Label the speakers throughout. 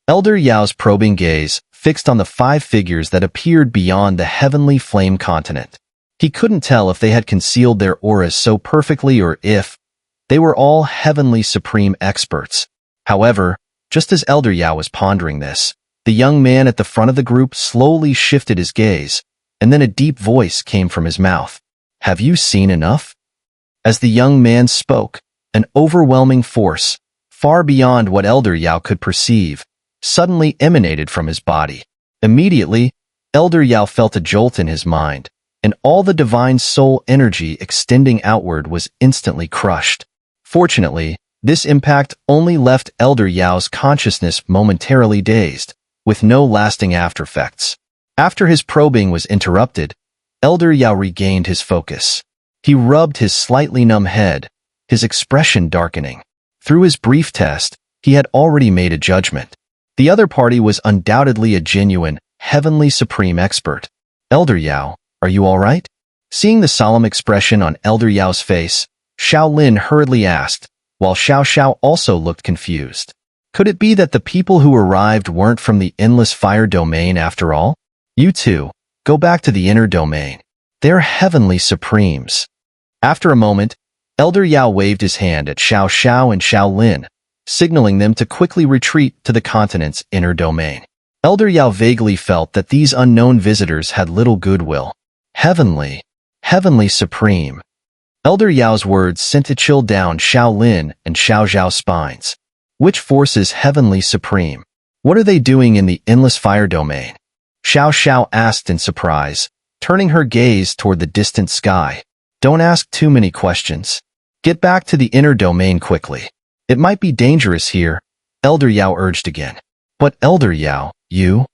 Speaker 1: Elder Yao's probing gaze fixed on the 5 figures that appeared beyond the heavenly flame continent. He couldn't tell if they had concealed their auras so perfectly or if they were all heavenly supreme experts. However, just as Elder Yao was pondering this, the young man at the front of the group slowly shifted his gaze, and then a deep voice came from his mouth. "Have you seen enough?" As the young man spoke, an overwhelming force, far beyond what Elder Yao could perceive, suddenly emanated from his body. Immediately, Elder Yao felt a jolt in his mind, and all the divine soul energy extending outward was instantly crushed. Fortunately, this impact only left Elder Yao's consciousness momentarily dazed, with no lasting aftereffects. After his probing was interrupted, Elder Yao regained his focus. He rubbed his slightly numb head, his expression darkening. Through his brief test, he had already made a judgment. The other party was undoubtedly a genuine, heavenly supreme expert. "Elder Yao, are you all right?" Seeing the solemn expression on Elder Yao's face, Xiao Lin hurriedly asked, while Xiao also looked confused. Could it be that the people who arrived weren't from the endless fire domain after all? "You two, go back to the inner domain. They're heavenly supremes." After a moment, Elder Yao waved his hand at Xiao and Xiao Lin, signaling them to quickly retreat to the continent's inner domain. Elder Yao vaguely felt that these unknown visitors had little goodwill. Heavenly supreme. Elder Yao's words sent a chill down Xiao Lin and Xiao Zhao's spines. Which force is heavenly supreme? What are they doing in the endless fire domain? Xiao asked in surprise, turning her gaze toward the distant sky. "Don't ask too many questions. Get back to the inner domain quickly. It might be dangerous here," Elder Yao urged again. "But Elder Yao, you?"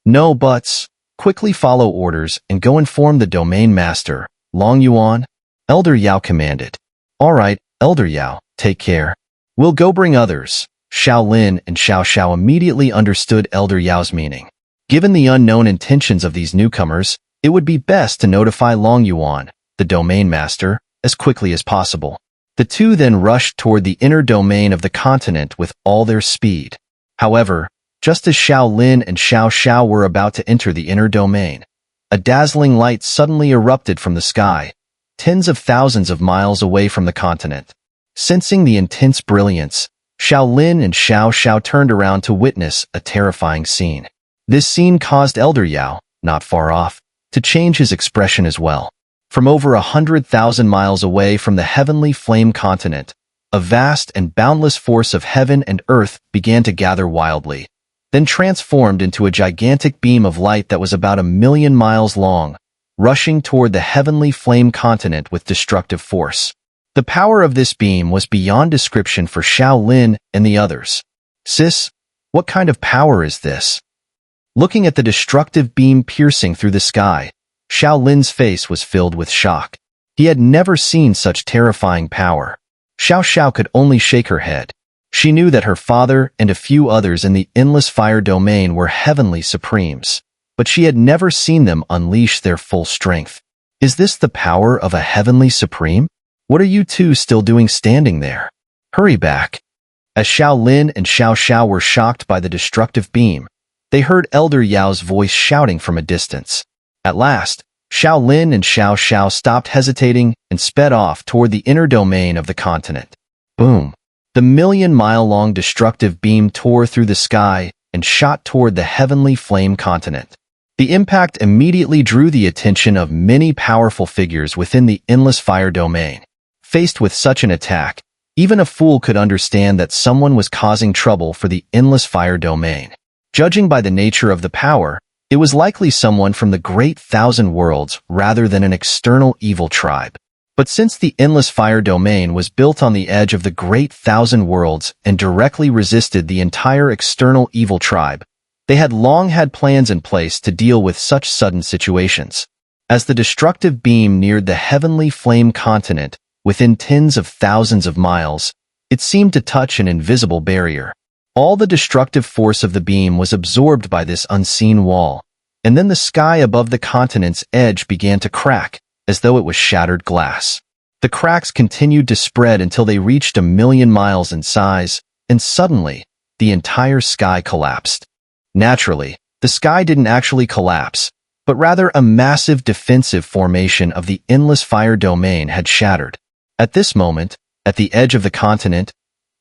Speaker 1: "No buts. Quickly follow orders and go inform the domain master, Long Yuan," Elder Yao commanded. "All right, Elder Yao, take care. We'll go bring others." Xiao Lin and Xiao immediately understood Elder Yao's meaning. Given the unknown intentions of these newcomers, it would be best to notify Long Yuan, the domain master, as quickly as possible. The two then rushed toward the inner domain of the continent with all their speed. However, just as Xiao Lin and Xiao were about to enter the inner domain, a dazzling light suddenly erupted from the sky, tens of thousands of miles away from the continent. Sensing the intense brilliance, Xiao Lin and Xiao turned around to witness a terrifying scene. This scene caused Elder Yao, not far off, to change his expression as well. From over 100,000 miles away from the heavenly flame continent, a vast and boundless force of heaven and earth began to gather wildly, then transformed into a gigantic beam of light that was about 1,000,000 miles long, rushing toward the heavenly flame continent with destructive force. The power of this beam was beyond description for Xiao Lin and the others. "Sis, what kind of power is this?" Looking at the destructive beam piercing through the sky, Xiao Lin's face was filled with shock. He had never seen such terrifying power. Xiao could only shake her head. She knew that her father and a few others in the endless fire domain were heavenly supremes, but she had never seen them unleash their full strength. Is this the power of a heavenly supreme? What are you two still doing standing there? Hurry back. As Xiao Lin and Xiao were shocked by the destructive beam, they heard Elder Yao's voice shouting from a distance. At last, Xiao Lin and Xiao stopped hesitating and sped off toward the inner domain of the continent. Boom! The 1,000,000-mile-long destructive beam tore through the sky and shot toward the heavenly flame continent. The impact immediately drew the attention of many powerful figures within the endless fire domain. Faced with such an attack, even a fool could understand that someone was causing trouble for the endless fire domain. Judging by the nature of the power, it was likely someone from the Great Thousand Worlds rather than an external evil tribe. But since the endless fire domain was built on the edge of the Great Thousand Worlds and directly resisted the entire external evil tribe, they had long had plans in place to deal with such sudden situations. As the destructive beam neared the heavenly flame continent, within tens of thousands of miles, it seemed to touch an invisible barrier. All the destructive force of the beam was absorbed by this unseen wall, and then the sky above the continent's edge began to crack, as though it was shattered glass. The cracks continued to spread until they reached 1,000,000 miles in size, and suddenly, the entire sky collapsed. Naturally, the sky didn't actually collapse, but rather a massive defensive formation of the endless fire domain had shattered. At this moment, at the edge of the continent,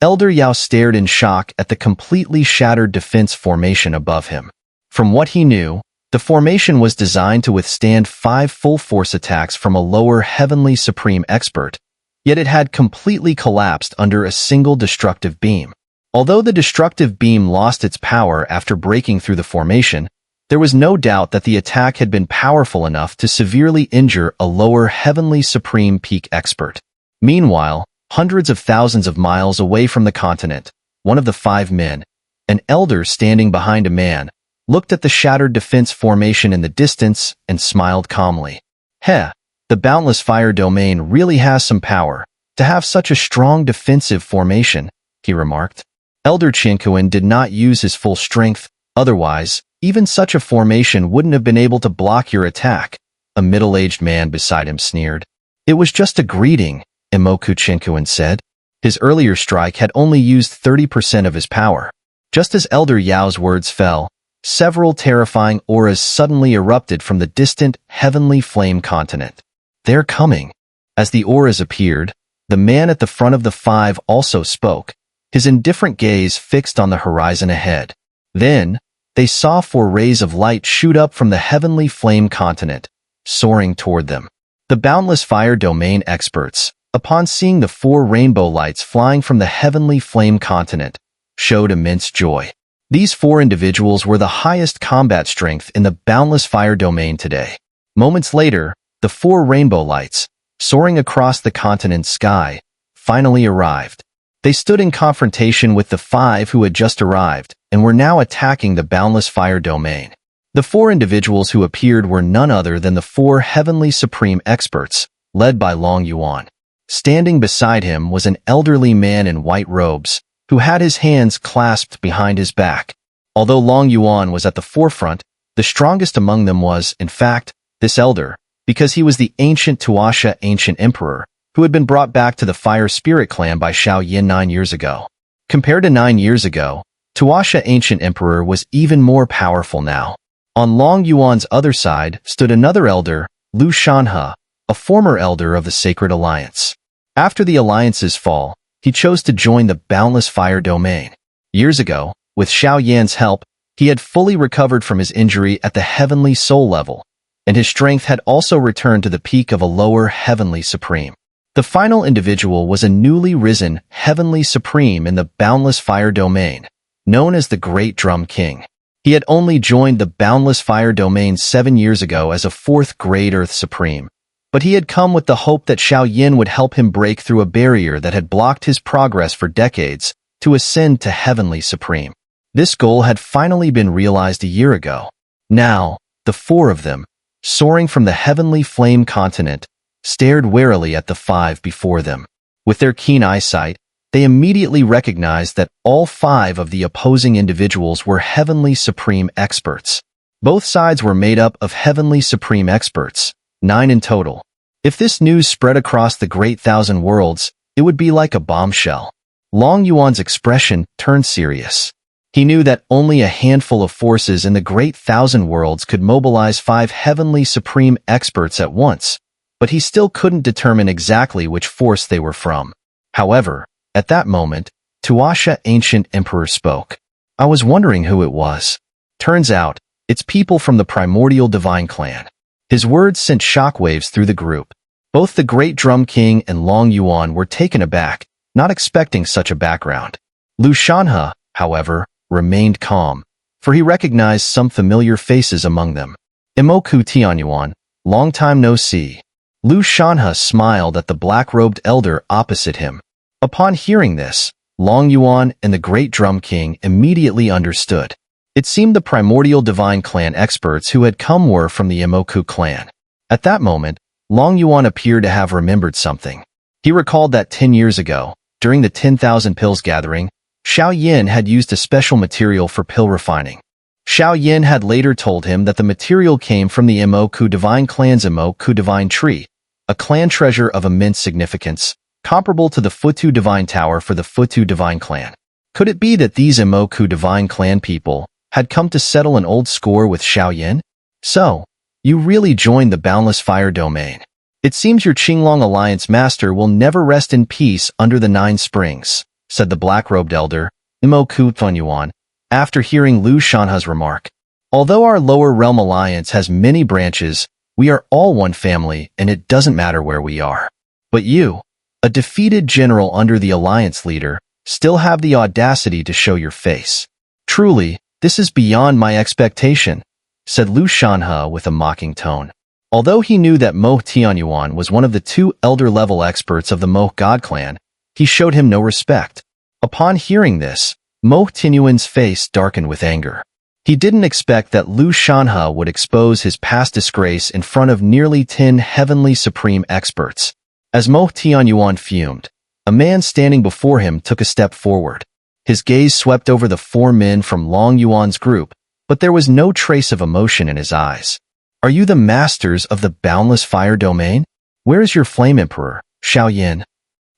Speaker 1: Elder Yao stared in shock at the completely shattered defense formation above him. From what he knew, the formation was designed to withstand 5 full-force attacks from a lower Heavenly Supreme expert, yet it had completely collapsed under a single destructive beam. Although the destructive beam lost its power after breaking through the formation, there was no doubt that the attack had been powerful enough to severely injure a lower Heavenly Supreme peak expert. Meanwhile, hundreds of thousands of miles away from the continent, one of the 5 men, an elder standing behind a man, looked at the shattered defense formation in the distance and smiled calmly. Heh, the boundless fire domain really has some power to have such a strong defensive formation, he remarked. Elder Qianquan did not use his full strength, otherwise, even such a formation wouldn't have been able to block your attack, a middle-aged man beside him sneered. It was just a greeting, Imoku Qianquan said. His earlier strike had only used 30% of his power. Just as Elder Yao's words fell, several terrifying auras suddenly erupted from the distant heavenly flame continent. They're coming. As the auras appeared, the man at the front of the 5 also spoke, his indifferent gaze fixed on the horizon ahead. Then, they saw 4 rays of light shoot up from the heavenly flame continent, soaring toward them. The boundless fire domain experts, upon seeing the 4 rainbow lights flying from the heavenly flame continent, showed immense joy. These 4 individuals were the highest combat strength in the boundless fire domain today. Moments later, the 4 rainbow lights, soaring across the continent's sky, finally arrived. They stood in confrontation with the 5 who had just arrived and were now attacking the boundless fire domain. The 4 individuals who appeared were none other than the 4 heavenly supreme experts, led by Long Yuan. Standing beside him was an elderly man in white robes, who had his hands clasped behind his back. Although Long Yuan was at the forefront, the strongest among them was, in fact, this elder, because he was the ancient Tuasha ancient emperor, who had been brought back to the Fire Spirit clan by Xiao Yan 9 years ago. Compared to 9 years ago, Tuasha ancient emperor was even more powerful now. On Long Yuan's other side stood another elder, Lu Shanhe, a former elder of the Sacred Alliance. After the alliance's fall, he chose to join the boundless fire domain. Years ago, with Xiao Yan's help, he had fully recovered from his injury at the heavenly soul level, and his strength had also returned to the peak of a lower heavenly supreme. The final individual was a newly risen heavenly supreme in the boundless fire domain, known as the Great Drum King. He had only joined the boundless fire domain 7 years ago as a 4th grade Earth Supreme, but he had come with the hope that Xiao Yan would help him break through a barrier that had blocked his progress for decades to ascend to heavenly supreme. This goal had finally been realized a year ago. Now, the 4 of them, soaring from the heavenly flame continent, stared warily at the 5 before them. With their keen eyesight, they immediately recognized that all 5 of the opposing individuals were heavenly supreme experts. Both sides were made up of heavenly supreme experts, 9 in total. If this news spread across the great 1,000 worlds, it would be like a bombshell. Long Yuan's expression turned serious. He knew that only a handful of forces in the great 1,000 worlds could mobilize 5 heavenly supreme experts at once, but he still couldn't determine exactly which force they were from. However, at that moment, Tuasha Ancient Emperor spoke. I was wondering who it was. Turns out, it's people from the Primordial Divine Clan. His words sent shockwaves through the group. Both the Great Drum King and Long Yuan were taken aback, not expecting such a background. Lu Shanhe, however, remained calm, for he recognized some familiar faces among them. Imoku Tianyuan, long time no see. Lu Shanhe smiled at the black-robed elder opposite him. Upon hearing this, Long Yuan and the Great Drum King immediately understood. It seemed the Primordial Divine Clan experts who had come were from the Imoku clan. At that moment, Long Yuan appeared to have remembered something. He recalled that 10 years ago, during the 10,000 Pills gathering, Xiao Yan had used a special material for pill refining. Xiao Yan had later told him that the material came from the Imoku Divine Clan's Imoku Divine Tree, a clan treasure of immense significance, comparable to the Futu Divine Tower for the Futu Divine Clan. Could it be that these Imoku divine clan people had come to settle an old score with Xiao Yan? So, you really joined the Boundless Fire domain. It seems your Qinglong Alliance master will never rest in peace under the 9 springs, said the black-robed elder, Imoku Funyuan, after hearing Lu Shanhe's remark. Although our lower realm alliance has many branches, we are all one family and it doesn't matter where we are. But you, a defeated general under the alliance leader, still have the audacity to show your face. Truly, this is beyond my expectation, said Lu Shanhe with a mocking tone. Although he knew that Mohe Tianyuan was one of the 2 elder-level experts of the Mohe God clan, he showed him no respect. Upon hearing this, Mohe Tianyuan's face darkened with anger. He didn't expect that Lu Shanhe would expose his past disgrace in front of nearly 10 heavenly supreme experts. As Mohe Tianyuan fumed, a man standing before him took a step forward. His gaze swept over the 4 men from Long Yuan's group, but there was no trace of emotion in his eyes. Are you the masters of the Boundless Fire domain? Where is your Flame Emperor, Xiao Yan?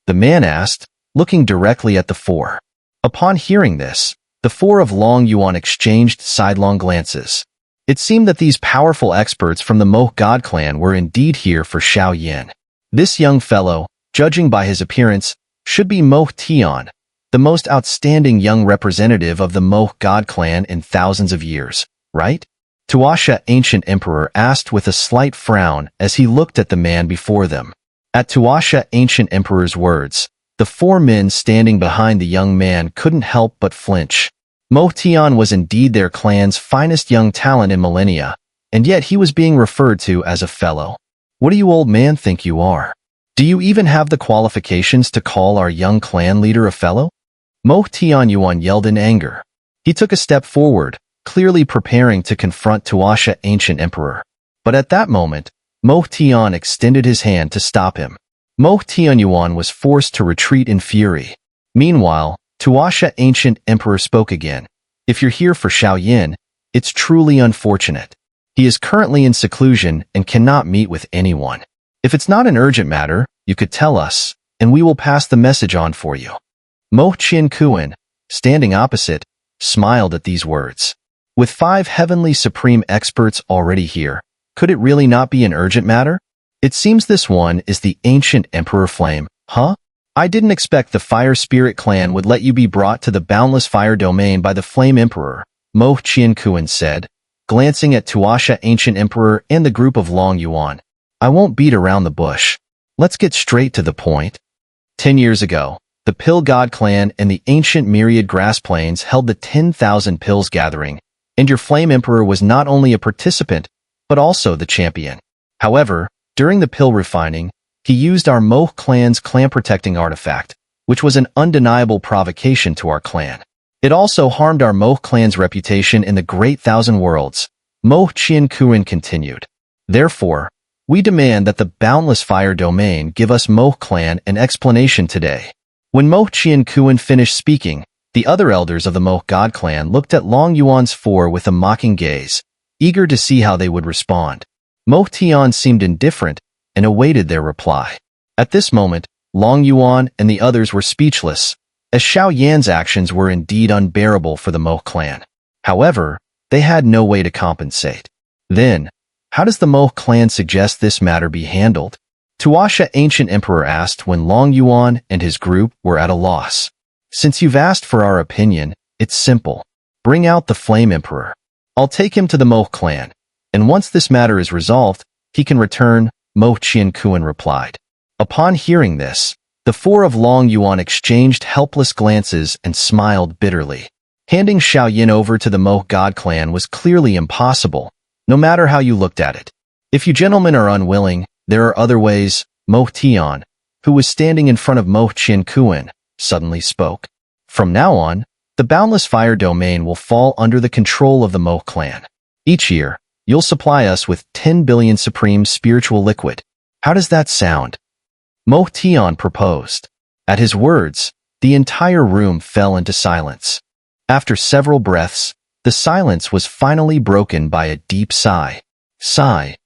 Speaker 1: The man asked, looking directly at the 4. Upon hearing this, the 4 of Long Yuan exchanged sidelong glances. It seemed that these powerful experts from the Mohe God clan were indeed here for Xiao Yan. This young fellow, judging by his appearance, should be Mohe Tian, the most outstanding young representative of the Mohe God clan in thousands of years, right? Tuasha Ancient Emperor asked with a slight frown as he looked at the man before them. At Tuasha Ancient Emperor's words, the 4 men standing behind the young man couldn't help but flinch. Mohe Tian was indeed their clan's finest young talent in millennia, and yet he was being referred to as a fellow. What do you old man think you are? Do you even have the qualifications to call our young clan leader a fellow? Mohe Tianyuan yelled in anger. He took a step forward, clearly preparing to confront Tuasha Ancient Emperor. But at that moment, Mohe Tian extended his hand to stop him. Mohe Tianyuan was forced to retreat in fury. Meanwhile, Tuasha Ancient Emperor spoke again. If you're here for Xiao Yan, it's truly unfortunate. He is currently in seclusion and cannot meet with anyone. If it's not an urgent matter, you could tell us, and we will pass the message on for you. Mohe Qian-Kuan, standing opposite, smiled at these words. With 5 heavenly supreme experts already here, could it really not be an urgent matter? It seems this one is the ancient Emperor Flame, huh? I didn't expect the Fire Spirit clan would let you be brought to the Boundless Fire domain by the Flame Emperor, Mohe Qian-Kuan said, glancing at Tuasha Ancient Emperor and the group of Long Yuan. I won't beat around the bush. Let's get straight to the point. 10 years ago, the Pill God clan and the ancient Myriad Grass Plains held the 10,000 Pills Gathering, and your Flame Emperor was not only a participant, but also the champion. However, during the pill refining, he used our Mohe clan's clan-protecting artifact, which was an undeniable provocation to our clan. It also harmed our Mohe clan's reputation in the Great Thousand Worlds, Mohe Qian-Kuan continued. Therefore, we demand that the Boundless Fire domain give us Mohe clan an explanation today. When Mohe Qian-Kuan finished speaking, the other elders of the Mohe God clan looked at Long Yuan's 4 with a mocking gaze, eager to see how they would respond. Mohe Tian seemed indifferent and awaited their reply. At this moment, Long Yuan and the others were speechless, as Xiao Yan's actions were indeed unbearable for the Mohe clan. However, they had no way to compensate. Then, how does the Mohe clan suggest this matter be handled? Tuasha Ancient Emperor asked when Long Yuan and his group were at a loss. Since you've asked for our opinion, it's simple. Bring out the Flame Emperor. I'll take him to the Mohe clan, and once this matter is resolved, he can return, Mohe Qian-Kuan replied. Upon hearing this, the 4 of Long Yuan exchanged helpless glances and smiled bitterly. Handing Xiao Yan over to the Mohe God clan was clearly impossible, no matter how you looked at it. If you gentlemen are unwilling, there are other ways, Mohe Tian, who was standing in front of Mohe Qian-Kuan, suddenly spoke. From now on, the Boundless Fire domain will fall under the control of the Mohe clan. Each year, you'll supply us with 10 billion supreme spiritual liquid. How does that sound? Mohe Tian proposed. At his words, the entire room fell into silence. After several breaths, the silence was finally broken by a deep sigh. Sigh.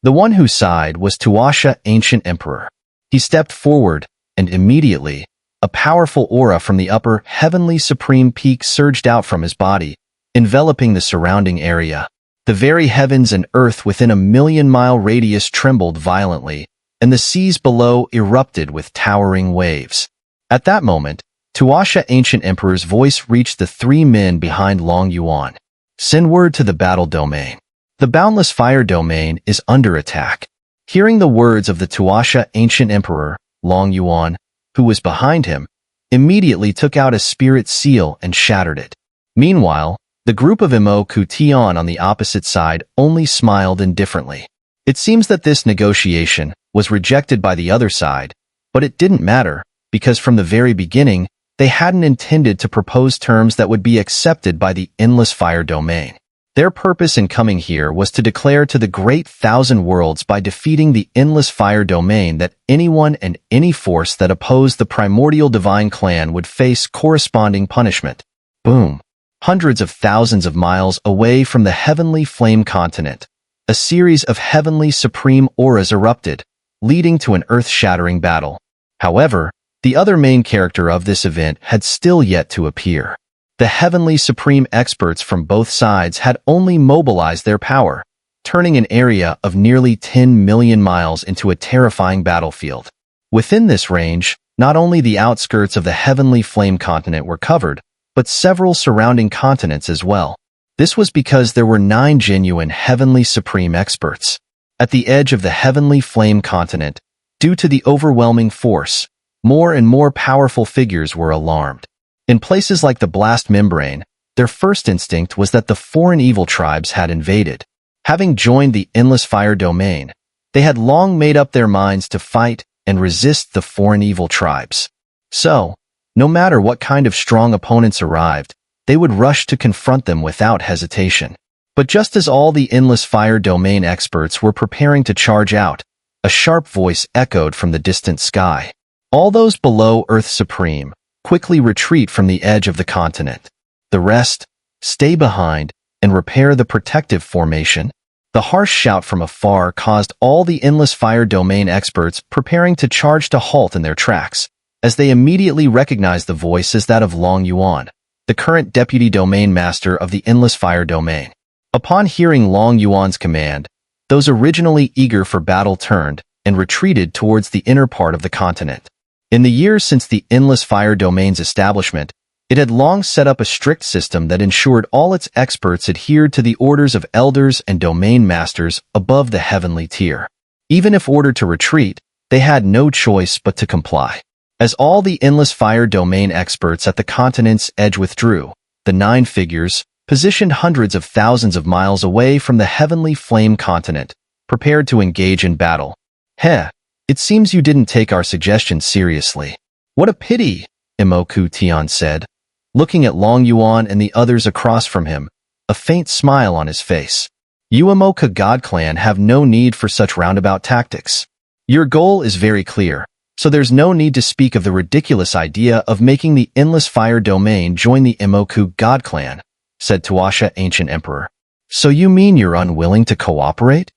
Speaker 1: The one who sighed was Tuasha Ancient Emperor. He stepped forward, and immediately, a powerful aura from the upper Heavenly Supreme Peak surged out from his body, enveloping the surrounding area. The very heavens and earth within a million-mile radius trembled violently, and the seas below erupted with towering waves. At that moment, Tuasha Ancient Emperor's voice reached the three men behind Long Yuan. Send word to the battle domain. The boundless fire domain is under attack. Hearing the words of the Tuasha Ancient Emperor, Long Yuan, who was behind him, immediately took out a spirit seal and shattered it. Meanwhile, the group of Imoku Tian on the opposite side only smiled indifferently. It seems that this negotiation was rejected by the other side, but it didn't matter, because from the very beginning, they hadn't intended to propose terms that would be accepted by the Endless Fire Domain. Their purpose in coming here was to declare to the Great Thousand Worlds by defeating the Endless Fire Domain that anyone and any force that opposed the Primordial Divine Clan would face corresponding punishment. Boom. Hundreds of thousands of miles away from the Heavenly Flame Continent, a series of Heavenly Supreme auras erupted, leading to an earth-shattering battle. However, the other main character of this event had still yet to appear. The Heavenly Supreme experts from both sides had only mobilized their power, turning an area of nearly 10 million miles into a terrifying battlefield. Within this range, not only the outskirts of the Heavenly Flame Continent were covered, but several surrounding continents as well. This was because there were 9 genuine Heavenly Supreme experts. At the edge of the Heavenly Flame Continent, due to the overwhelming force, more and more powerful figures were alarmed. In places like the Blast Membrane, their first instinct was that the foreign evil tribes had invaded. Having joined the Endless Fire Domain, they had long made up their minds to fight and resist the foreign evil tribes. So, no matter what kind of strong opponents arrived, they would rush to confront them without hesitation. But just as all the Endless Fire Domain experts were preparing to charge out, a sharp voice echoed from the distant sky. All those below Earth Supreme, quickly retreat from the edge of the continent. The rest, stay behind and repair the protective formation. The harsh shout from afar caused all the Endless Fire Domain experts preparing to charge to halt in their tracks, as they immediately recognized the voice as that of Long Yuan, the current Deputy Domain Master of the Endless Fire Domain. Upon hearing Long Yuan's command, those originally eager for battle turned and retreated towards the inner part of the continent. In the years since the Endless Fire Domain's establishment, it had long set up a strict system that ensured all its experts adhered to the orders of elders and domain masters above the heavenly tier. Even if ordered to retreat, they had no choice but to comply. As all the Endless Fire Domain experts at the continent's edge withdrew, the 9 figures, positioned hundreds of thousands of miles away from the Heavenly Flame Continent, prepared to engage in battle. Heh, it seems you didn't take our suggestion seriously. What a pity, Imoku Tian said, looking at Long Yuan and the others across from him, a faint smile on his face. You Imoka God Clan have no need for such roundabout tactics. Your goal is very clear, so there's no need to speak of the ridiculous idea of making the Endless Fire Domain join the Imoku God Clan, said Tuasha Ancient Emperor. So you mean you're unwilling to cooperate?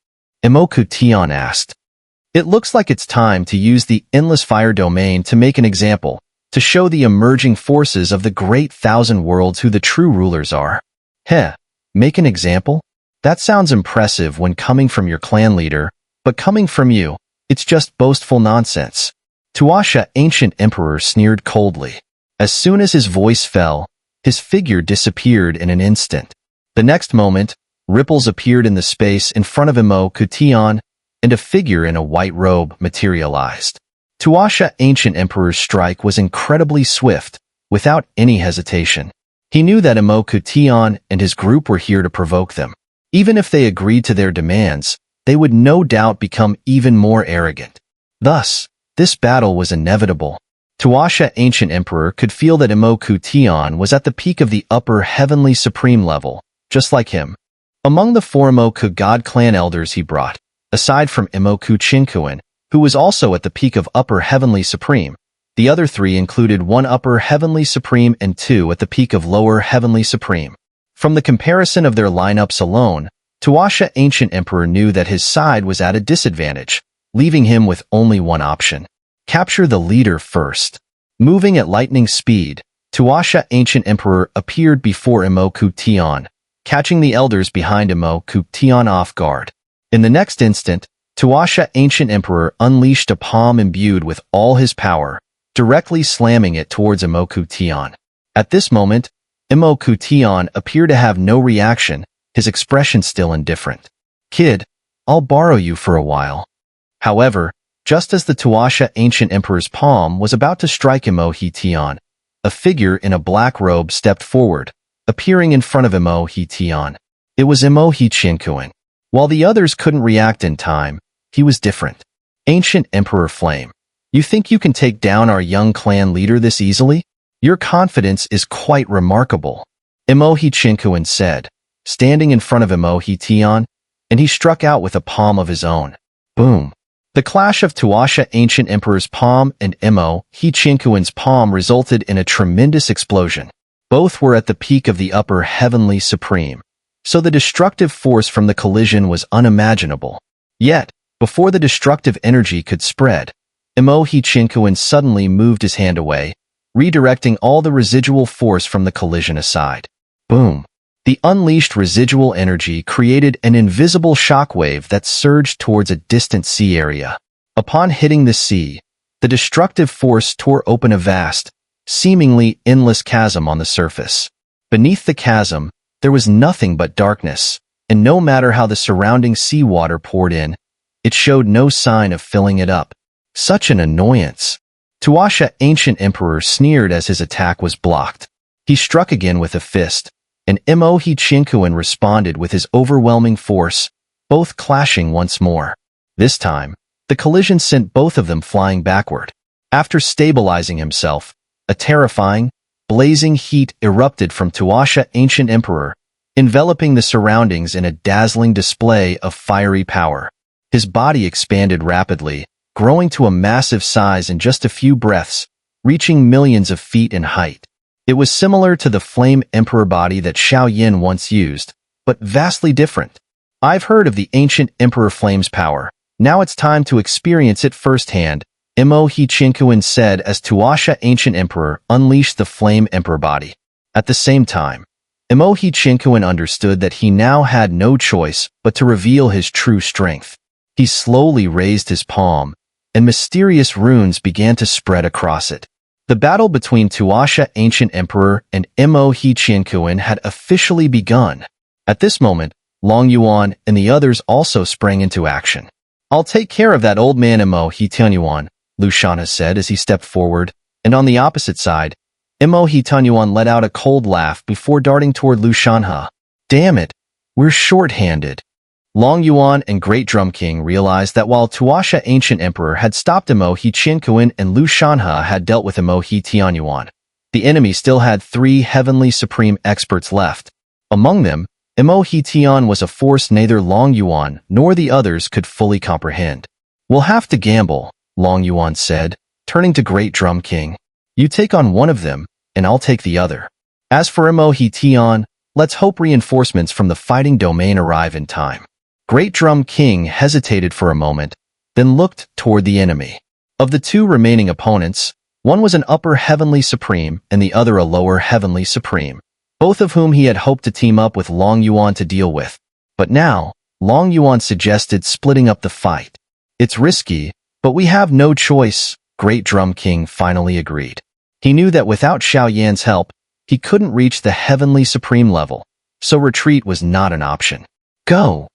Speaker 1: Imoku Tian asked. It looks like it's time to use the Endless Fire Domain to make an example, to show the emerging forces of the Great Thousand Worlds who the true rulers are. Heh, make an example? That sounds impressive when coming from your clan leader, but coming from you, it's just boastful nonsense. Tuasha Ancient Emperor sneered coldly. As soon as his voice fell, his figure disappeared in an instant. The next moment, ripples appeared in the space in front of Imoku Tian, and a figure in a white robe materialized. Tuasha Ancient Emperor's strike was incredibly swift, without any hesitation. He knew that Imoku Tian and his group were here to provoke them. Even if they agreed to their demands, they would no doubt become even more arrogant. Thus, this battle was inevitable. Tuasha Ancient Emperor could feel that Imoku Tian was at the peak of the upper Heavenly Supreme level, just like him. Among the 4 Imoku God Clan elders he brought, aside from Imoku Chinkuan, who was also at the peak of Upper Heavenly Supreme, the other 3 included 1 Upper Heavenly Supreme and 2 at the peak of Lower Heavenly Supreme. From the comparison of their lineups alone, Tuasha Ancient Emperor knew that his side was at a disadvantage, leaving him with only one option. Capture the leader first. Moving at lightning speed, Tuasha Ancient Emperor appeared before Imoku Tian, catching the elders behind Imoku Tian off guard. In the next instant, Tuasha Ancient Emperor unleashed a palm imbued with all his power, directly slamming it towards Imoku Tian. At this moment, Imoku Tian appeared to have no reaction, his expression still indifferent. "Kid, I'll borrow you for a while." However, just as the Tuasha Ancient Emperor's palm was about to strike Mohe Tian, a figure in a black robe stepped forward, appearing in front of Mohe Tian. It was Mohe Chinkuan. While the others couldn't react in time, he was different. "Ancient Emperor Flame, you think you can take down our young clan leader this easily? Your confidence is quite remarkable," Mohe Chinkuan said, standing in front of Mohe Tian, and he struck out with a palm of his own. Boom! The clash of Tuasha Ancient Emperor's palm and Mohe Chinkuan's palm resulted in a tremendous explosion. Both were at the peak of the upper Heavenly Supreme, so the destructive force from the collision was unimaginable. Yet, before the destructive energy could spread, Mohe Chinkuan suddenly moved his hand away, redirecting all the residual force from the collision aside. Boom! The unleashed residual energy created an invisible shockwave that surged towards a distant sea area. Upon hitting the sea, the destructive force tore open a vast, seemingly endless chasm on the surface. Beneath the chasm, there was nothing but darkness, and no matter how the surrounding seawater poured in, it showed no sign of filling it up. Such an annoyance! Tuasha Ancient Emperor sneered as his attack was blocked. He struck again with a fist, and Mohe Chinkuan responded with his overwhelming force, both clashing once more. This time, the collision sent both of them flying backward. After stabilizing himself, a terrifying, blazing heat erupted from Tuasha Ancient Emperor, enveloping the surroundings in a dazzling display of fiery power. His body expanded rapidly, growing to a massive size in just a few breaths, reaching millions of feet in height. It was similar to the Flame Emperor body that Xiao Yan once used, but vastly different. "I've heard of the Ancient Emperor Flame's power. Now it's time to experience it firsthand," Mohe Chinkuan said as Tuasha Ancient Emperor unleashed the Flame Emperor body. At the same time, Mohe Chinkuan understood that he now had no choice but to reveal his true strength. He slowly raised his palm, and mysterious runes began to spread across it. The battle between Tuasha Ancient Emperor and Mohe Chinkuan had officially begun. At this moment, Long Yuan and the others also sprang into action. "I'll take care of that old man Mohe Tianyuan," Lu Shanhe said as he stepped forward, and on the opposite side, Mohe Tianyuan let out a cold laugh before darting toward Lu Shanhe. "Damn it, we're short-handed." Long Yuan and Great Drum King realized that while Tuasha Ancient Emperor had stopped Mohe Chinkuan and Lu Shanhe had dealt with Mohe Tianyuan, the enemy still had 3 Heavenly Supreme experts left. Among them, Mohe Tian was a force neither Long Yuan nor the others could fully comprehend. "We'll have to gamble," Long Yuan said, turning to Great Drum King. "You take on one of them, and I'll take the other. As for Mohe Tian, let's hope reinforcements from the fighting domain arrive in time." Great Drum King hesitated for a moment, then looked toward the enemy. Of the 2 remaining opponents, one was an upper Heavenly Supreme and the other a lower Heavenly Supreme, both of whom he had hoped to team up with Long Yuan to deal with. But now, Long Yuan suggested splitting up the fight. "It's risky, but we have no choice," Great Drum King finally agreed. He knew that without Xiao Yan's help, he couldn't reach the Heavenly Supreme level, so retreat was not an option. "Go!"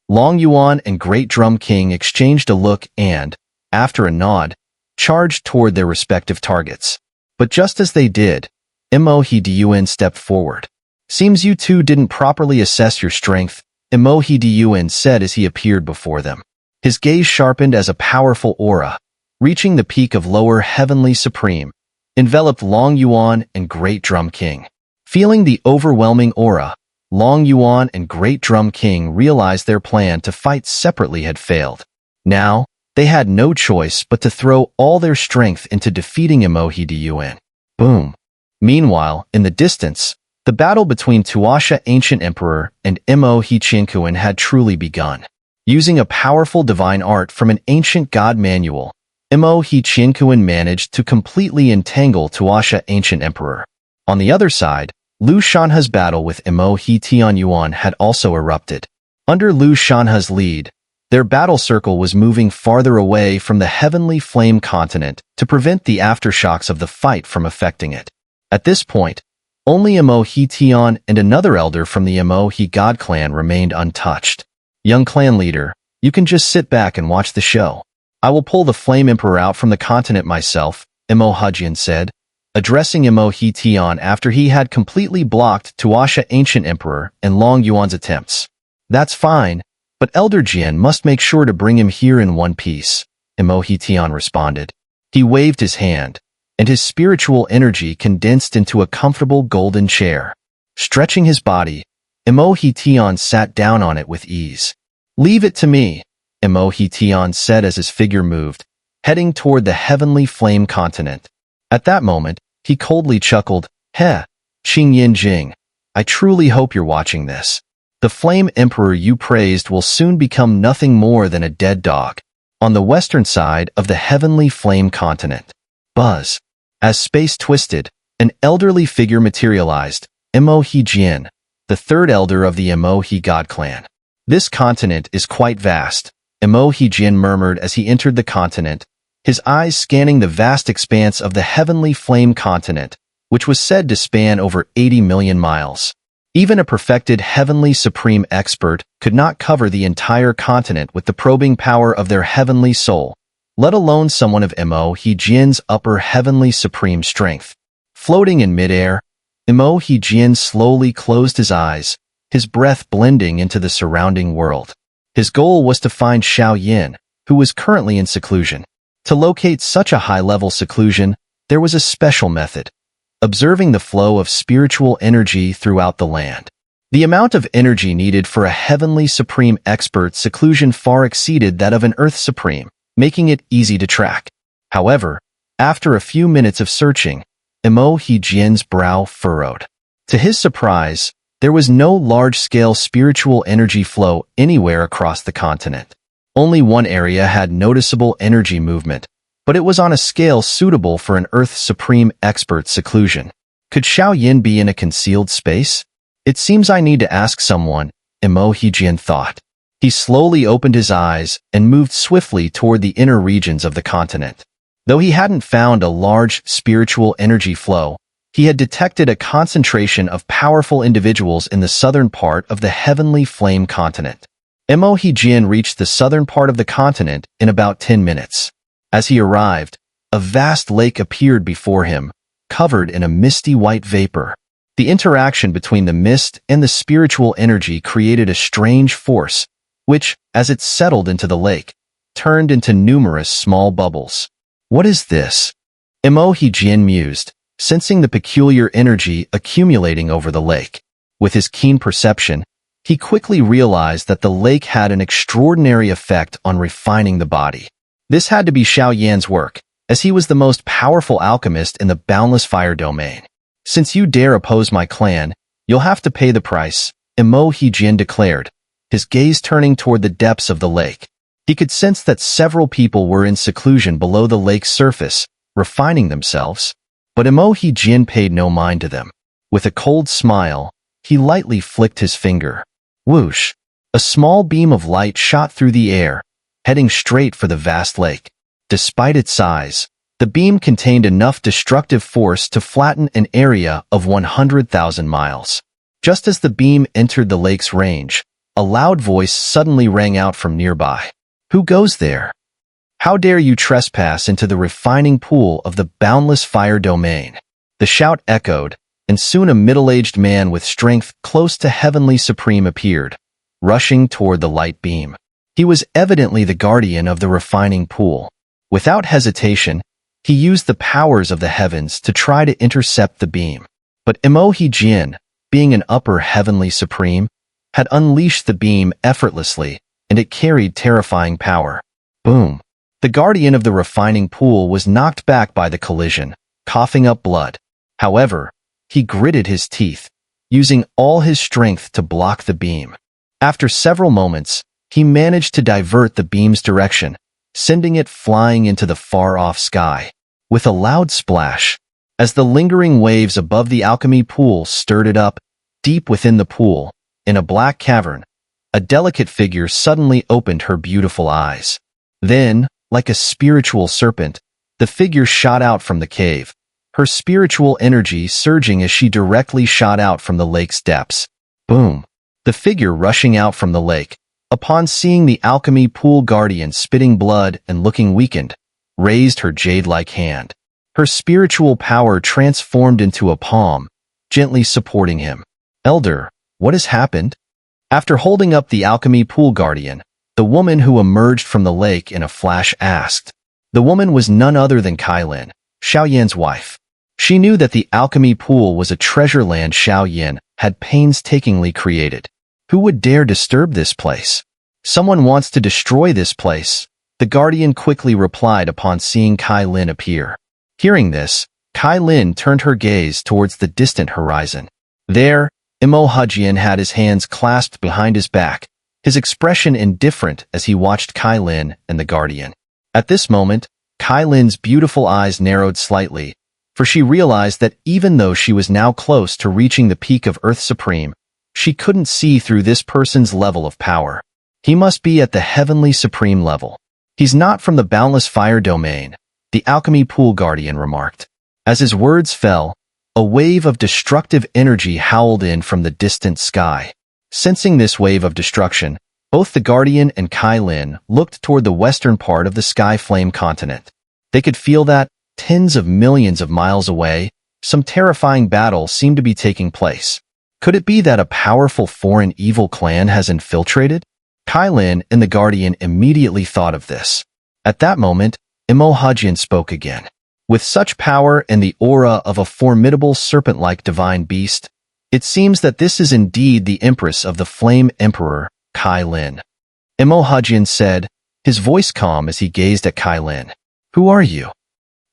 Speaker 1: Long Yuan and Great Drum King exchanged a look and, after a nod, charged toward their respective targets. But just as they did, Mohe Dun stepped forward. "Seems you two didn't properly assess your strength," Mohe Dun said as he appeared before them. His gaze sharpened as a powerful aura, reaching the peak of lower Heavenly Supreme, enveloped Long Yuan and Great Drum King. Feeling the overwhelming aura, Long Yuan and Great Drum King realized their plan to fight separately had failed. Now, they had no choice but to throw all their strength into defeating Mohe Dun. Boom! Meanwhile, in the distance, the battle between Tuasha Ancient Emperor and Mohe Chinkuan had truly begun. Using a powerful divine art from an ancient god manual, Mohe Qianquan managed to completely entangle Tuasha Ancient Emperor. On the other side, Liu Shanhe's battle with Mohe Tianyuan had also erupted. Under Liu Shanhe's lead, their battle circle was moving farther away from the heavenly flame continent to prevent the aftershocks of the fight from affecting it. At this point, only Mohe Tian and another elder from the Mohe God clan remained untouched. Young clan leader, you can just sit back and watch the show. I will pull the Flame Emperor out from the continent myself, Mohe Jian said, addressing Mohe Tian after he had completely blocked Tuasha Ancient Emperor and Long Yuan's attempts. That's fine, but Elder Jian must make sure to bring him here in one piece, Mohe Tian responded. He waved his hand, and his spiritual energy condensed into a comfortable golden chair. Stretching his body, Mohe Tian sat down on it with ease. Leave it to me, Mohe Tian said as his figure moved, heading toward the heavenly flame continent. At that moment, he coldly chuckled, Heh, Qing Yin Jing, I truly hope you're watching this. The Flame Emperor you praised will soon become nothing more than a dead dog. On the western side of the heavenly flame continent. Buzz. As space twisted, an elderly figure materialized, Mohe Jian, the third elder of the Mohe God clan. This continent is quite vast, Mohe Jian murmured as he entered the continent, his eyes scanning the vast expanse of the heavenly flame continent, which was said to span over 80 million miles. Even a perfected heavenly supreme expert could not cover the entire continent with the probing power of their heavenly soul, let alone someone of Mohe Jian's upper heavenly supreme strength. Floating in midair, Mohe Jian slowly closed his eyes, his breath blending into the surrounding world. His goal was to find Xiao Yan, who was currently in seclusion. To locate such a high-level seclusion, there was a special method: observing the flow of spiritual energy throughout the land. The amount of energy needed for a heavenly supreme expert's seclusion far exceeded that of an earth supreme, making it easy to track. However, after a few minutes of searching, Mohe Jian's brow furrowed. To his surprise, there was no large-scale spiritual energy flow anywhere across the continent. Only one area had noticeable energy movement, but it was on a scale suitable for an Earth Supreme Expert's seclusion. Could Xiao Yan be in a concealed space? It seems I need to ask someone, Mohe Jian thought. He slowly opened his eyes and moved swiftly toward the inner regions of the continent. Though he hadn't found a large spiritual energy flow, he had detected a concentration of powerful individuals in the southern part of the heavenly flame continent. Mohe Jian reached the southern part of the continent in about 10 minutes. As he arrived, a vast lake appeared before him, covered in a misty white vapor. The interaction between the mist and the spiritual energy created a strange force, which, as it settled into the lake, turned into numerous small bubbles. What is this? Mohe Jian mused, sensing the peculiar energy accumulating over the lake. With his keen perception, he quickly realized that the lake had an extraordinary effect on refining the body. This had to be Xiao Yan's work, as he was the most powerful alchemist in the boundless fire domain. Since you dare oppose my clan, you'll have to pay the price, Mohe Jian declared, his gaze turning toward the depths of the lake. He could sense that several people were in seclusion below the lake's surface, refining themselves. But Mohe Jian paid no mind to them. With a cold smile, he lightly flicked his finger. Whoosh! A small beam of light shot through the air, heading straight for the vast lake. Despite its size, the beam contained enough destructive force to flatten an area of 100,000 miles. Just as the beam entered the lake's range, a loud voice suddenly rang out from nearby. Who goes there? How dare you trespass into the refining pool of the boundless fire domain? The shout echoed, and soon a middle-aged man with strength close to Heavenly Supreme appeared, rushing toward the light beam. He was evidently the guardian of the refining pool. Without hesitation, he used the powers of the heavens to try to intercept the beam. But Mohe Jian, being an upper Heavenly Supreme, had unleashed the beam effortlessly, and it carried terrifying power. Boom! The guardian of the refining pool was knocked back by the collision, coughing up blood. However, he gritted his teeth, using all his strength to block the beam. After several moments, he managed to divert the beam's direction, sending it flying into the far-off sky. With a loud splash, as the lingering waves above the alchemy pool stirred it up, deep within the pool, in a black cavern, a delicate figure suddenly opened her beautiful eyes. Then, like a spiritual serpent, the figure shot out from the cave, her spiritual energy surging as she directly shot out from the lake's depths. Boom! The figure rushing out from the lake, upon seeing the alchemy pool guardian spitting blood and looking weakened, raised her jade-like hand. Her spiritual power transformed into a palm, gently supporting him. Elder, what has happened? After holding up the alchemy pool guardian, the woman who emerged from the lake in a flash asked. The woman was none other than Cai Lin, Xiao Yan's wife. She knew that the alchemy pool was a treasure land Xiao Yan had painstakingly created. Who would dare disturb this place? Someone wants to destroy this place, the guardian quickly replied upon seeing Cai Lin appear. Hearing this, Cai Lin turned her gaze towards the distant horizon. There, Mohe had his hands clasped behind his back, his expression indifferent as he watched Cai Lin and the guardian. At this moment, Cai Lin's beautiful eyes narrowed slightly, for she realized that even though she was now close to reaching the peak of Earth Supreme, she couldn't see through this person's level of power. He must be at the Heavenly Supreme level. He's not from the Boundless Fire Domain, the Alchemy Pool Guardian remarked. As his words fell, a wave of destructive energy howled in from the distant sky. Sensing this wave of destruction, both the Guardian and Cai Lin looked toward the western part of the Sky Flame continent. They could feel that, tens of millions of miles away, some terrifying battle seemed to be taking place. Could it be that a powerful foreign evil clan has infiltrated? Cai Lin and the Guardian immediately thought of this. At that moment, Mohe spoke again. With such power and the aura of a formidable serpent-like divine beast, it seems that this is indeed the Empress of the Flame Emperor, Cai Lin. Mohe said, his voice calm as he gazed at Cai Lin. Who are you?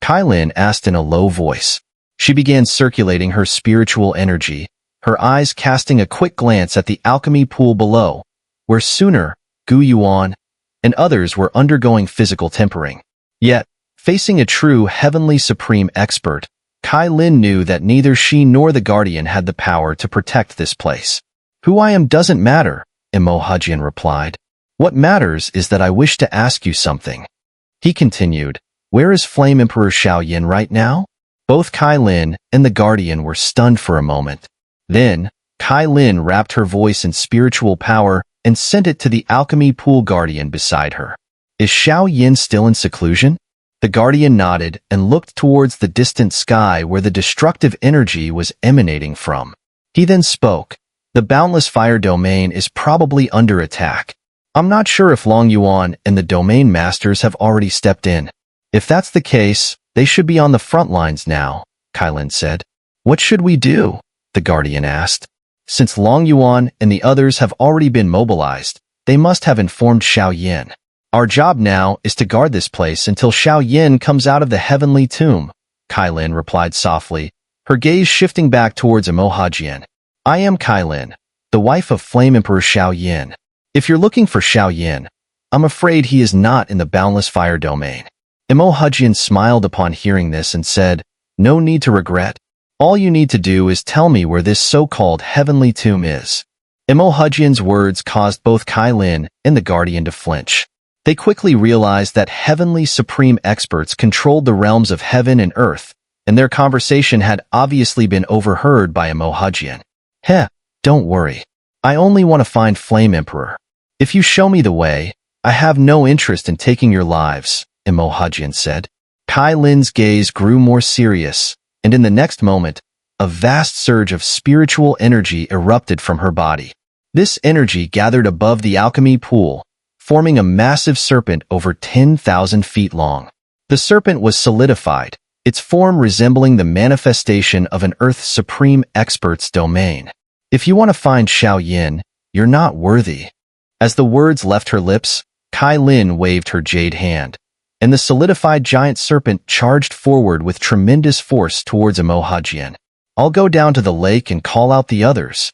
Speaker 1: Cai Lin asked in a low voice. She began circulating her spiritual energy, her eyes casting a quick glance at the alchemy pool below, where Xun'er, Gu Yuan, and others were undergoing physical tempering. Yet, facing a true heavenly supreme expert, Cai Lin knew that neither she nor the Guardian had the power to protect this place. Who I am doesn't matter, Mohe replied. What matters is that I wish to ask you something. He continued, where is Flame Emperor Xiao Yan right now? Both Cai Lin and the Guardian were stunned for a moment. Then, Cai Lin wrapped her voice in spiritual power and sent it to the alchemy pool guardian beside her. Is Xiao Yan still in seclusion? The guardian nodded and looked towards the distant sky where the destructive energy was emanating from. He then spoke. The Boundless Fire Domain is probably under attack. I'm not sure if Long Yuan and the Domain Masters have already stepped in. If that's the case, they should be on the front lines now, Cai Lin said. What should we do? The guardian asked. Since Long Yuan and the others have already been mobilized, they must have informed Xiao Yan. Our job now is to guard this place until Xiao Yan comes out of the heavenly tomb, Cai Lin replied softly, her gaze shifting back towards Mohe. I am Cai Lin, the wife of Flame Emperor Xiao Yan. If you're looking for Xiao Yan, I'm afraid he is not in the Boundless Fire Domain. Mohe smiled upon hearing this and said, no need to regret. All you need to do is tell me where this so-called heavenly tomb is. Mohe's words caused both Cai Lin and the Guardian to flinch. They quickly realized that heavenly supreme experts controlled the realms of heaven and earth, and their conversation had obviously been overheard by Mohe. Heh, don't worry. I only want to find Flame Emperor. If you show me the way, I have no interest in taking your lives, Mohe said. Cai Lin's gaze grew more serious, and in the next moment, a vast surge of spiritual energy erupted from her body. This energy gathered above the alchemy pool, forming a massive serpent over 10,000 feet long. The serpent was solidified, its form resembling the manifestation of an Earth's supreme expert's domain. If you want to find Xiao Yan, you're not worthy. As the words left her lips, Cai Lin waved her jade hand, and the solidified giant serpent charged forward with tremendous force towards Mohe. I'll go down to the lake and call out the others.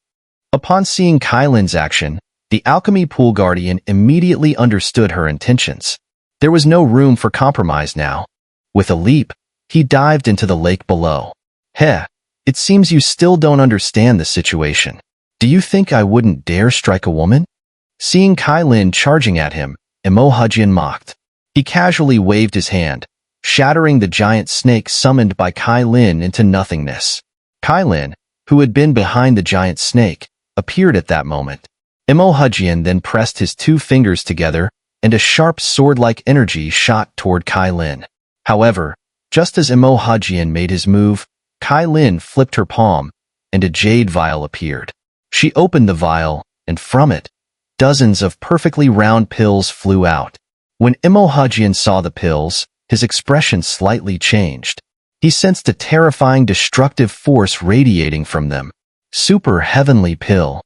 Speaker 1: Upon seeing Cai Lin's action, the alchemy pool guardian immediately understood her intentions. There was no room for compromise now. With a leap, he dived into the lake below. Heh, it seems you still don't understand the situation. Do you think I wouldn't dare strike a woman? Seeing Cai Lin charging at him, Mohe mocked. He casually waved his hand, shattering the giant snake summoned by Cai Lin into nothingness. Cai Lin, who had been behind the giant snake, appeared at that moment. Mohe then pressed his two fingers together, and a sharp sword-like energy shot toward Cai Lin. However, just as Mohe made his move, Cai Lin flipped her palm, and a jade vial appeared. She opened the vial, and from it, dozens of perfectly round pills flew out. When Mohe saw the pills, his expression slightly changed. He sensed a terrifying destructive force radiating from them. Super heavenly pill.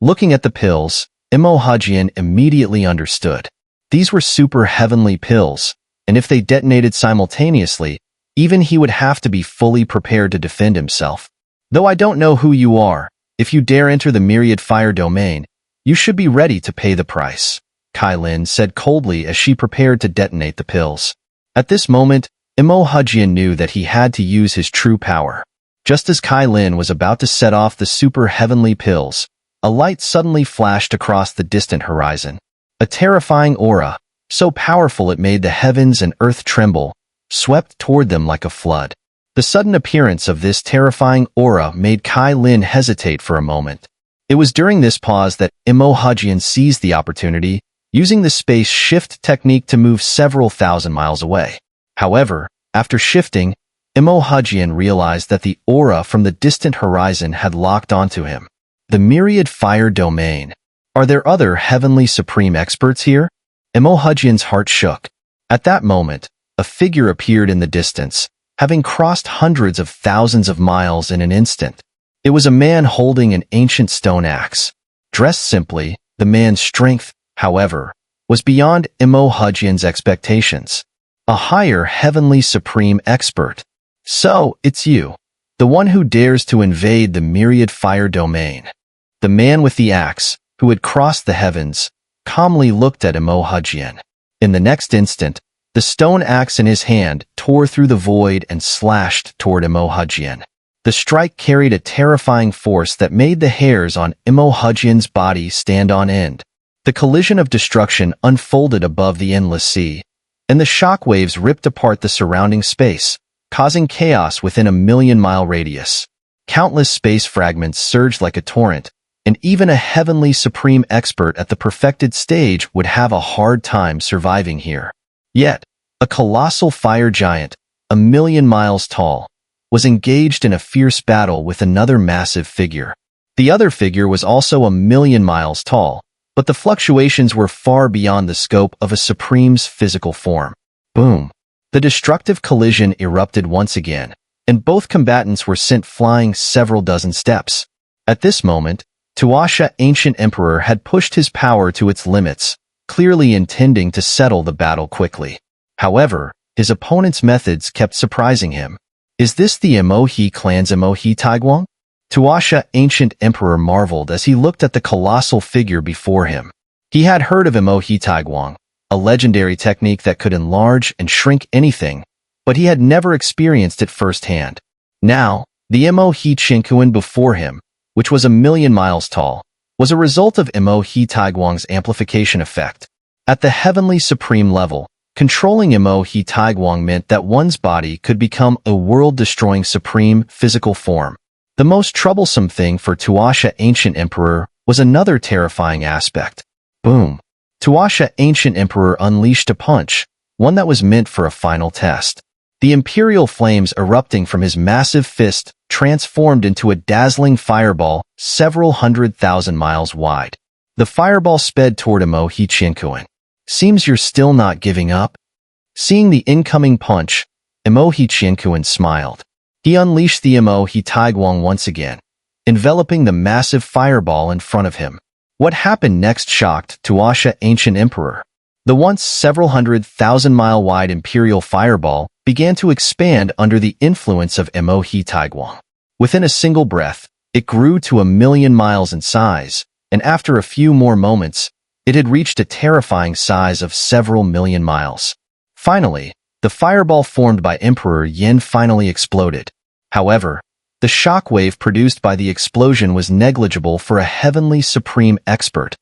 Speaker 1: Looking at the pills, Mohe immediately understood. These were super heavenly pills, and if they detonated simultaneously, even he would have to be fully prepared to defend himself. Though I don't know who you are, if you dare enter the myriad fire domain, you should be ready to pay the price, Cai Lin said coldly as she prepared to detonate the pills. At this moment, Mohe knew that he had to use his true power. Just as Cai Lin was about to set off the super heavenly pills, a light suddenly flashed across the distant horizon. A terrifying aura, so powerful it made the heavens and earth tremble, swept toward them like a flood. The sudden appearance of this terrifying aura made Cai Lin hesitate for a moment. It was during this pause that Mohe seized the opportunity, using the space shift technique to move several thousand miles away. However, after shifting, Mohe realized that the aura from the distant horizon had locked onto him. The myriad fire domain. Are there other heavenly supreme experts here? Mohe's heart shook. At that moment, a figure appeared in the distance, having crossed hundreds of thousands of miles in an instant. It was a man holding an ancient stone axe. Dressed simply, the man's strength, however, was beyond Mohe's expectations. A higher heavenly supreme expert. So, it's you, the one who dares to invade the myriad fire domain. The man with the axe, who had crossed the heavens, calmly looked at Mohe. In the next instant, the stone axe in his hand tore through the void and slashed toward Mohe. The strike carried a terrifying force that made the hairs on Mohe's body stand on end. The collision of destruction unfolded above the endless sea, and the shockwaves ripped apart the surrounding space, causing chaos within a 1,000,000-mile radius. Countless space fragments surged like a torrent, and even a heavenly supreme expert at the perfected stage would have a hard time surviving here. Yet, a colossal fire giant, 1,000,000 miles tall, was engaged in a fierce battle with another massive figure. The other figure was also 1,000,000 miles tall, but the fluctuations were far beyond the scope of a supreme's physical form. Boom! The destructive collision erupted once again, and both combatants were sent flying several dozen steps. At this moment, Tuasha Ancient Emperor had pushed his power to its limits, clearly intending to settle the battle quickly. However, his opponent's methods kept surprising him. Is this the Mohe clan's Mohe Taigwang? Tuasha Ancient Emperor marveled as he looked at the colossal figure before him. He had heard of Mohe Taigwang, a legendary technique that could enlarge and shrink anything, but he had never experienced it firsthand. Now, the Mohe Chinkuan before him, which was 1,000,000 miles tall, was a result of Mohe Taigwang's amplification effect. At the heavenly supreme level, controlling Mohe Taigwang meant that one's body could become a world-destroying supreme physical form. The most troublesome thing for Tuasha Ancient Emperor was another terrifying aspect. Boom! Tuasha Ancient Emperor unleashed a punch, one that was meant for a final test. The imperial flames erupting from his massive fist transformed into a dazzling fireball several 100,000 miles wide. The fireball sped toward Mohe Chinkuan. Seems you're still not giving up? Seeing the incoming punch, Mohe Chinkuan smiled. He unleashed the Mohe Taigwang once again, enveloping the massive fireball in front of him. What happened next shocked Tuasha Ancient Emperor. The once several 100,000-mile-wide imperial fireball began to expand under the influence of Mohe Taigwang. Within a single breath, it grew to 1,000,000 miles in size, and after a few more moments, It had reached a terrifying size of several million miles. Finally, the fireball formed by Emperor Yin finally exploded. However, the shockwave produced by the explosion was negligible for a heavenly supreme expert,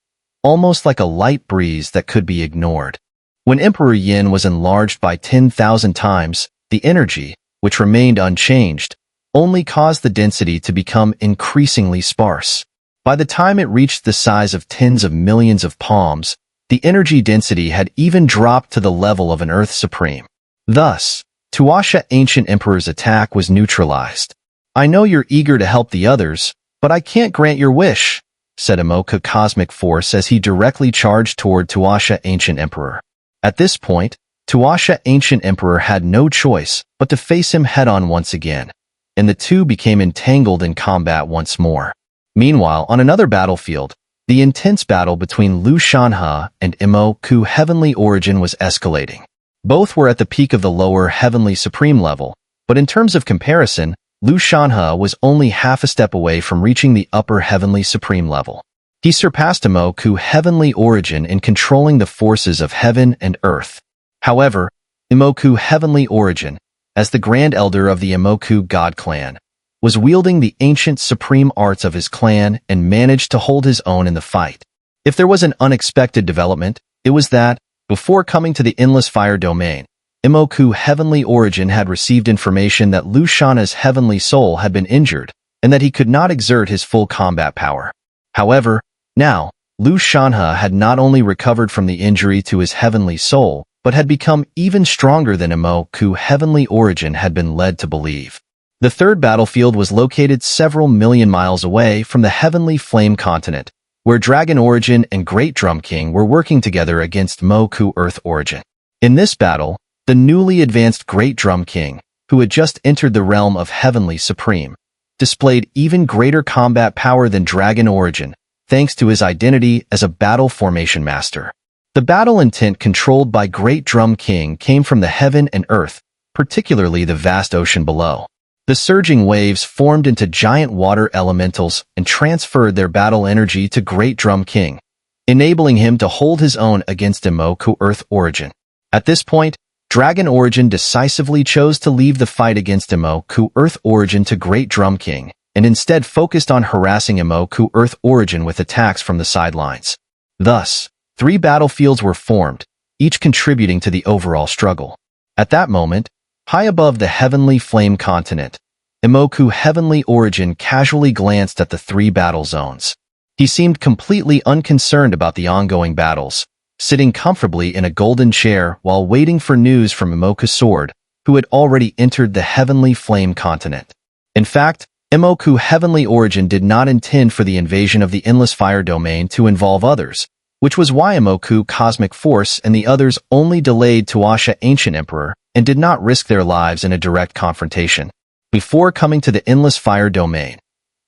Speaker 1: almost like a light breeze that could be ignored. When Emperor Yin was enlarged by 10,000 times, the energy, which remained unchanged, only caused the density to become increasingly sparse. By the time it reached the size of tens of millions of palms, the energy density had even dropped to the level of an Earth Supreme. Thus, Tuasha Ancient Emperor's attack was neutralized. "I know you're eager to help the others, but I can't grant your wish," said Imoka Cosmic Force as he directly charged toward Tuasha Ancient Emperor. At this point, Tuasha Ancient Emperor had no choice but to face him head-on once again, and the two became entangled in combat once more. Meanwhile, on another battlefield, the intense battle between Lu Shanhe and Imoku Heavenly Origin was escalating. Both were at the peak of the lower Heavenly Supreme level, but in terms of comparison, Lu Shanhe was only half a step away from reaching the upper Heavenly Supreme level. He surpassed Imoku Heavenly Origin in controlling the forces of heaven and earth. However, Imoku Heavenly Origin, as the Grand Elder of the Imoku God Clan, was wielding the ancient supreme arts of his clan and managed to hold his own in the fight. If there was an unexpected development, it was that, before coming to the Endless Fire Domain, Imoku Heavenly Origin had received information that Lu Shanhe's heavenly soul had been injured and that he could not exert his full combat power. However, now, Lu Shanhe had not only recovered from the injury to his heavenly soul, but had become even stronger than Imoku Heavenly Origin had been led to believe. The third battlefield was located several million miles away from the Heavenly Flame Continent, where Dragon Origin and Great Drum King were working together against Moku Earth Origin. In this battle, the newly advanced Great Drum King, who had just entered the realm of Heavenly Supreme, displayed even greater combat power than Dragon Origin, thanks to his identity as a battle formation master. The battle intent controlled by Great Drum King came from the heaven and earth, particularly the vast ocean below. The surging waves formed into giant water elementals and transferred their battle energy to Great Drum King, enabling him to hold his own against Imoku Earth Origin. At this point, Dragon Origin decisively chose to leave the fight against Imoku Earth Origin to Great Drum King, and instead focused on harassing Imoku Earth Origin with attacks from the sidelines. Thus, 3 battlefields were formed, each contributing to the overall struggle. At that moment, high above the Heavenly Flame Continent, Imoku Heavenly Origin casually glanced at the 3 battle zones. He seemed completely unconcerned about the ongoing battles, sitting comfortably in a golden chair while waiting for news from Imoku Sword, who had already entered the Heavenly Flame Continent. In fact, Imoku Heavenly Origin did not intend for the invasion of the Endless Fire Domain to involve others, which was why Imoku Cosmic Force and the others only delayed Tuasha Ancient Emperor and did not risk their lives in a direct confrontation. Before coming to the Endless Fire Domain,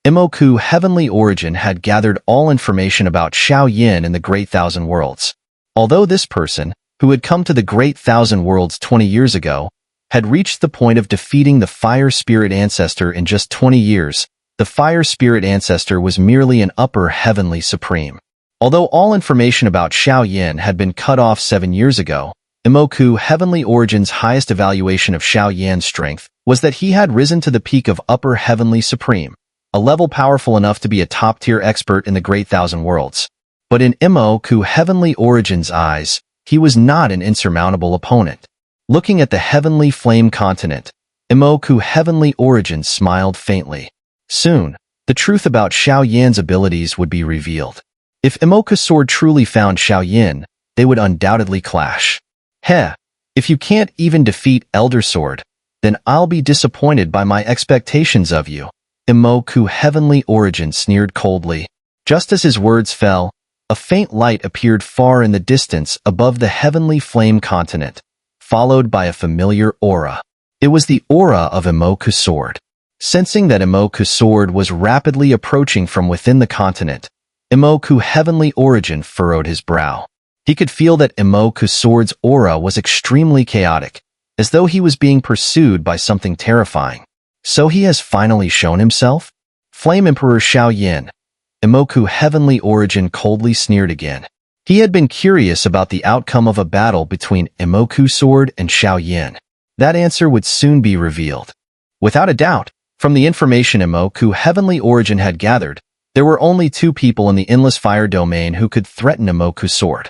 Speaker 1: Imoku Heavenly Origin had gathered all information about Xiao Yan in the Great Thousand Worlds. Although this person, who had come to the Great Thousand Worlds 20 years ago, had reached the point of defeating the Fire Spirit Ancestor in just 20 years, the Fire Spirit Ancestor was merely an upper Heavenly Supreme. Although all information about Xiao Yan had been cut off 7 years ago, Imoku Heavenly Origin's highest evaluation of Xiao Yan's strength was that he had risen to the peak of Upper Heavenly Supreme, a level powerful enough to be a top-tier expert in the Great Thousand Worlds. But in Imoku Heavenly Origin's eyes, he was not an insurmountable opponent. Looking at the Heavenly Flame Continent, Imoku Heavenly Origin smiled faintly. Soon, the truth about Xiao Yan's abilities would be revealed. If Imoku Sword truly found Xiao Yan, they would undoubtedly clash. Heh, if you can't even defeat Elder Sword, then I'll be disappointed by my expectations of you. Imoku Heavenly Origin sneered coldly. Just as his words fell, a faint light appeared far in the distance above the Heavenly Flame Continent, followed by a familiar aura. It was the aura of Imoku Sword. Sensing that Imoku Sword was rapidly approaching from within the continent, Imoku Heavenly Origin furrowed his brow. He could feel that Imoku Sword's aura was extremely chaotic, as though he was being pursued by something terrifying. So he has finally shown himself? Flame Emperor Xiao Yan. Imoku Heavenly Origin coldly sneered again. He had been curious about the outcome of a battle between Imoku Sword and Xiao Yan. That answer would soon be revealed. Without a doubt, from the information Imoku Heavenly Origin had gathered, there were only two people in the Endless Fire domain who could threaten Imoku Sword.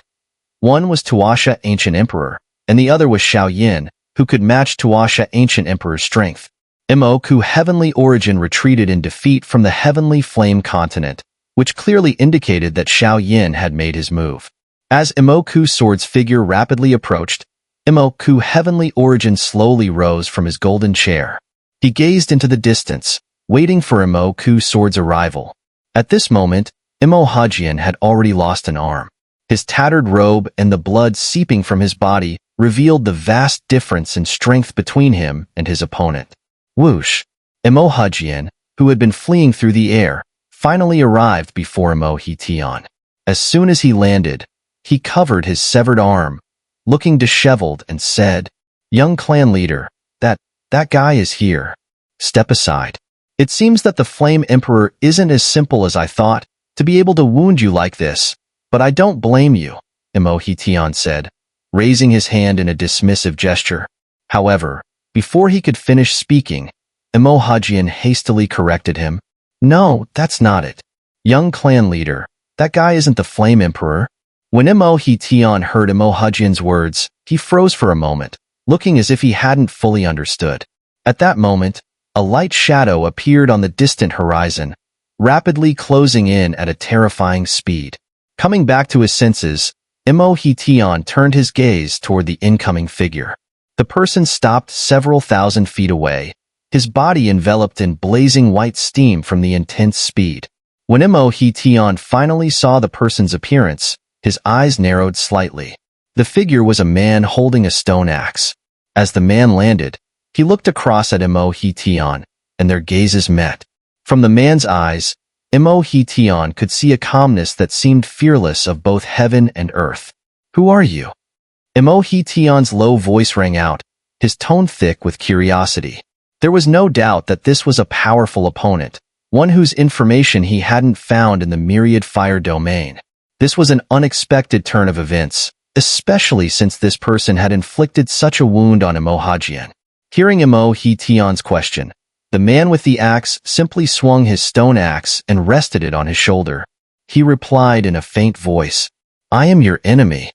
Speaker 1: One was Tuasha Ancient Emperor, and the other was Xiao Yan, who could match Tuasha Ancient Emperor's strength. Imoku Heavenly Origin retreated in defeat from the Heavenly Flame continent, which clearly indicated that Xiao Yan had made his move. As Imoku Sword's figure rapidly approached, Imoku Heavenly Origin slowly rose from his golden chair. He gazed into the distance, waiting for Imoku Sword's arrival. At this moment, Imohajian had already lost an arm. His tattered robe and the blood seeping from his body revealed the vast difference in strength between him and his opponent. Whoosh! Imohajian, who had been fleeing through the air, finally arrived before Imohe. As soon as he landed, he covered his severed arm, looking disheveled, and said, "Young clan leader, that guy is here. Step aside. It seems that the Flame Emperor isn't as simple as I thought, to be able to wound you like this, but I don't blame you," Imohe said, raising his hand in a dismissive gesture. However, before he could finish speaking, Imohajian hastily corrected him. "No, that's not it. Young clan leader, that guy isn't the Flame Emperor." When Imohe heard Imohajian's words, he froze for a moment, looking as if he hadn't fully understood. At that moment, a light shadow appeared on the distant horizon, rapidly closing in at a terrifying speed. Coming back to his senses, Imohe turned his gaze toward the incoming figure. The person stopped several thousand feet away, his body enveloped in blazing white steam from the intense speed. When Imohe finally saw the person's appearance, his eyes narrowed slightly. The figure was a man holding a stone axe. As the man landed, he looked across at Imohe, and their gazes met. From the man's eyes, Imohe could see a calmness that seemed fearless of both heaven and earth. "Who are you?" Imohe's low voice rang out, his tone thick with curiosity. There was no doubt that this was a powerful opponent, one whose information he hadn't found in the Myriad Fire domain. This was an unexpected turn of events, especially since this person had inflicted such a wound on Imohajian. Hearing Imohe's question, the man with the axe simply swung his stone axe and rested it on his shoulder. He replied in a faint voice, "I am your enemy."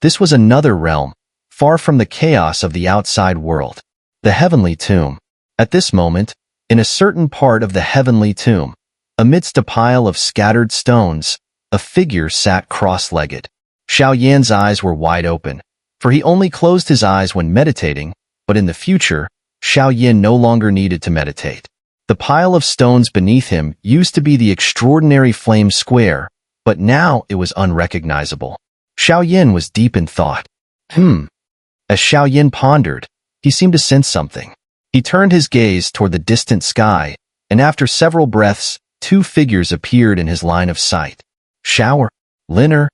Speaker 1: This was another realm, far from the chaos of the outside world. The Heavenly Tomb. At this moment, in a certain part of the Heavenly Tomb, amidst a pile of scattered stones, a figure sat cross-legged. Xiao Yan's eyes were wide open, for he only closed his eyes when meditating, but in the future, Xiao Yan no longer needed to meditate. The pile of stones beneath him used to be the extraordinary flame square, but now it was unrecognizable. Xiao Yan was deep in thought. As Xiao Yan pondered, he seemed to sense something. He turned his gaze toward the distant sky, and after several breaths, two figures appeared in his line of sight. Xiao Lin.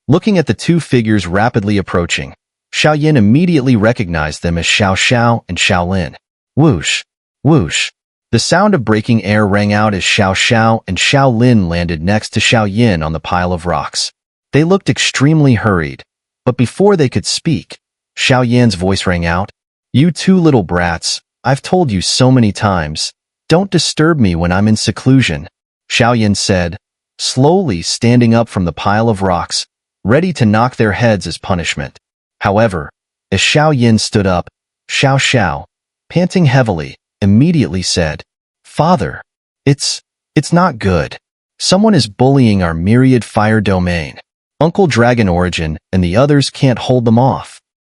Speaker 1: Looking at the two figures rapidly approaching, Xiao Yan immediately recognized them as Xiao and Xiao Lin. Whoosh! Whoosh! The sound of breaking air rang out as Xiao and Xiao Lin landed next to Xiao Yan on the pile of rocks. They looked extremely hurried, but before they could speak, Xiao Yan's voice rang out, "You two little brats, I've told you so many times, don't disturb me when I'm in seclusion," Xiao Yan said, slowly standing up from the pile of rocks, ready to knock their heads as punishment. However, as Xiao Yan stood up, Xiao, panting heavily, immediately said, "Father, it's not good. Someone is bullying our Myriad Fire domain. Uncle Dragon Origin and the others can't hold them off."